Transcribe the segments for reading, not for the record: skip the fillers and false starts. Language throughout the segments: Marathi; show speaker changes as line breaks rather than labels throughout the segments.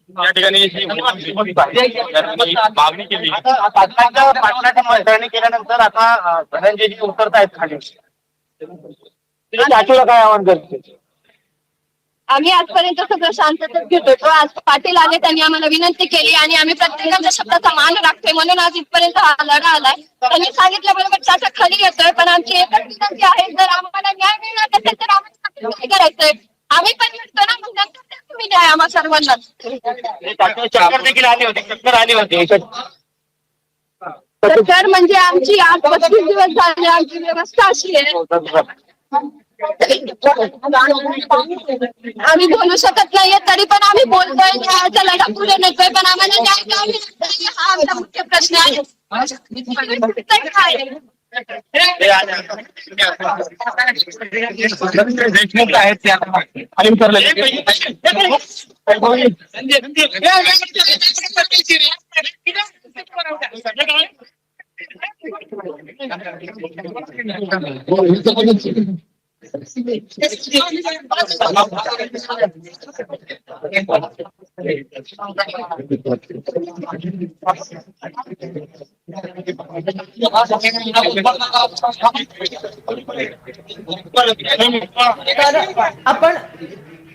या ठिकाणी मागणी केली. पाटलाच्या मैत्रिणी केल्यानंतर आता धनंजयजी उतरत आहेत खाली. चाचूला काय आव्हान करते?
आम्ही आजपर्यंत सगळं शांततेत घेत होतो. आज पाटील आले, त्यांनी आम्हाला विनंती केली आणि आम्ही प्रत्येकाच्या शब्दाचा मान राखतोय म्हणून आज इथपर्यंत हा लढा आलाय. त्यांनी सांगितल्याबरोबर चाचा खाली येतोय, पण आमची एकच विनंती आहे, जर आम्हाला न्याय मिळणार नसेल तर आम्हाला काय करायचंय? आम्ही पण म्हणतो ना, मग नंतर तुम्ही न्याय आम्हा सर्वांना.
चक्कर देखील आली होती, चक्कर आली होती.
तर म्हणजे आमची आज 35 दिवस झाले आमची व्यवस्था अशी आहे. आम्ही बोलू शकत नाहीये, तरी पण आम्ही बोलतोय, न्यायाचा लढा पुढे नेतोय, पण आम्हाला न्याय का मिळत नाही हा आमचा मुख्य प्रश्न आहे.
देशमुख आहेत ते आता आणि उतरलेले.
आपण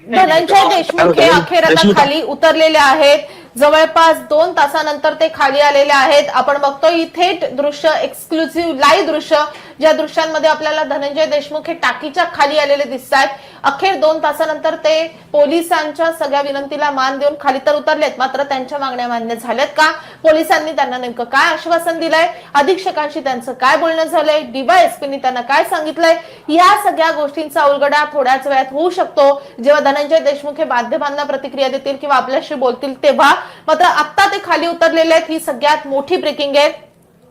धनंजय देशमुख हे अखेर आता खाली उतरलेले आहेत. जवळपास 2 तासानंतर ते खाली आलेले आहेत. आपण बघतोय थेट दृश्य, एक्सक्लुझिव्ह लाईव्ह दृश्य, ज्या दृश्यांमध्ये आपल्याला धनंजय देशमुख हे टाकीच्या खाली आलेले दिसत आहेत. अखेर 2 तासानंतर ते पोलिसांच्या सगळ्या विनंतीला मान देऊन खाली तर उतरलेत, मात्र त्यांच्या मागण्या मान्य झाल्यात का? पोलिसांनी त्यांना नेमकं काय आश्वासन दिलंय? अधीक्षकांशी त्यांचं काय बोलणं झालंय? डीवायएसपीनी त्यांना काय सांगितलंय? या सगळ्या गोष्टींचा उलगडा थोड्याच वेळात होऊ शकतो, जेव्हा धनंजय देशमुख हे माध्यमांना प्रतिक्रिया देतील किंवा आपल्याशी बोलतील तेव्हा. मात्र आता ते खाली उतरलेले आहेत, ही सगळ्यात मोठी ब्रेकिंग आहे.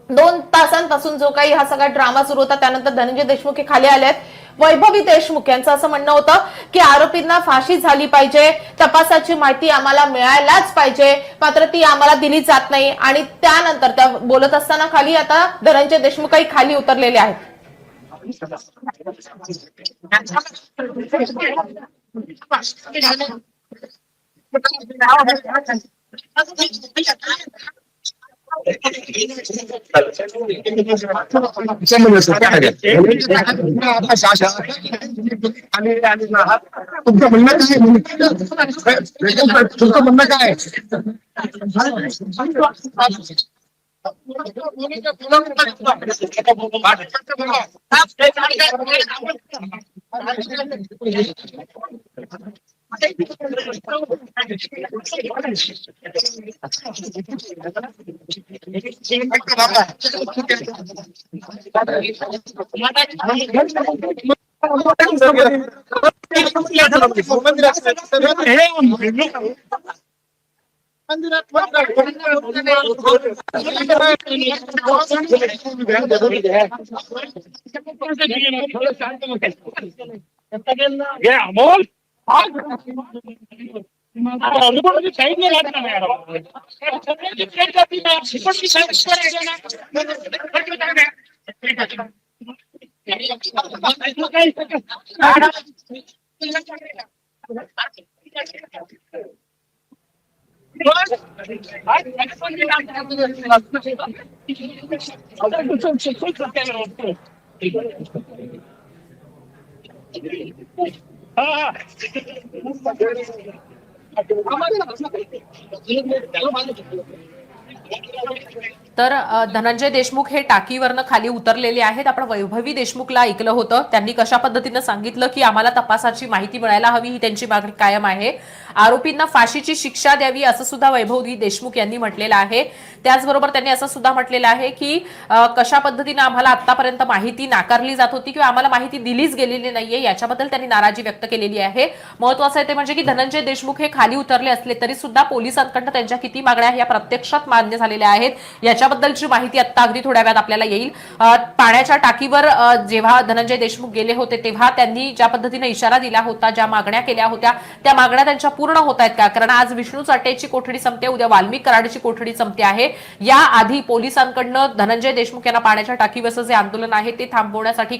2 तासांपासून जो काही हा सगळा ड्रामा सुरू होता, त्यानंतर धनंजय देशमुख हे खाली आले आहेत. वैभवी देशमुख यांचं असं म्हणणं होतं की आरोपींना फाशी झाली पाहिजे, तपासाची माहिती आम्हाला मिळायलाच पाहिजे, मात्र ती आम्हाला दिली जात नाही. आणि त्यानंतर त्या बोलत असताना खाली आता धनंजय देशमुखही खाली उतरलेले आहेत.
तुमचं म्हणणं काय?
अमोल साईड नाही राहत ना मॅडम.
तर धनंजय देशमुख हे टाकीवरनं खाली उतरलेले आहेत. आपण वैभवी देशमुखला ऐकलं होतं, त्यांनी कशा पद्धतीनं सांगितलं की आम्हाला तपासाची माहिती मिळायला हवी, ही त्यांची मागणी कायम आहे. आरोपींना फाशीची शिक्षा द्यावी असं सुद्धा वैभवी देशमुख यांनी म्हटलेलं आहे. त्याचबरोबर त्यांनी असं सुद्धा म्हटलेलं आहे की कशा पद्धतीनं आम्हाला आतापर्यंत माहिती नाकारली जात होती किंवा आम्हाला माहिती दिलीच गेलेली नाहीये, याच्याबद्दल त्यांनी नाराजी व्यक्त केलेली आहे. महत्त्वाचं आहे ते म्हणजे की धनंजय देशमुख हे खाली उतरले असले तरी सुद्धा पोलिसांकडनं त्यांच्या किती मागण्या या प्रत्यक्षात मान्य झालेल्या आहेत याच्याबद्दलची माहिती आता अगदी थोड्या वेळात आपल्याला येईल. पाण्याच्या टाकीवर जेव्हा धनंजय देशमुख गेले होते तेव्हा त्यांनी ज्या पद्धतीने इशारा दिला होता, ज्या मागण्या केल्या होत्या, त्या मागण्या त्यांच्या पूर्ण होत आहेत का? कारण आज विष्णू चाटेची कोठडी संपते, उद्या वाल्मिक कराडची कोठडी संपते आहे. या आधी पोलिसांकडनं धनंजय देशमुख यांना पाण्याच्या टाकीवरचं जे आंदोलन आहे ते थांबवण्यासाठी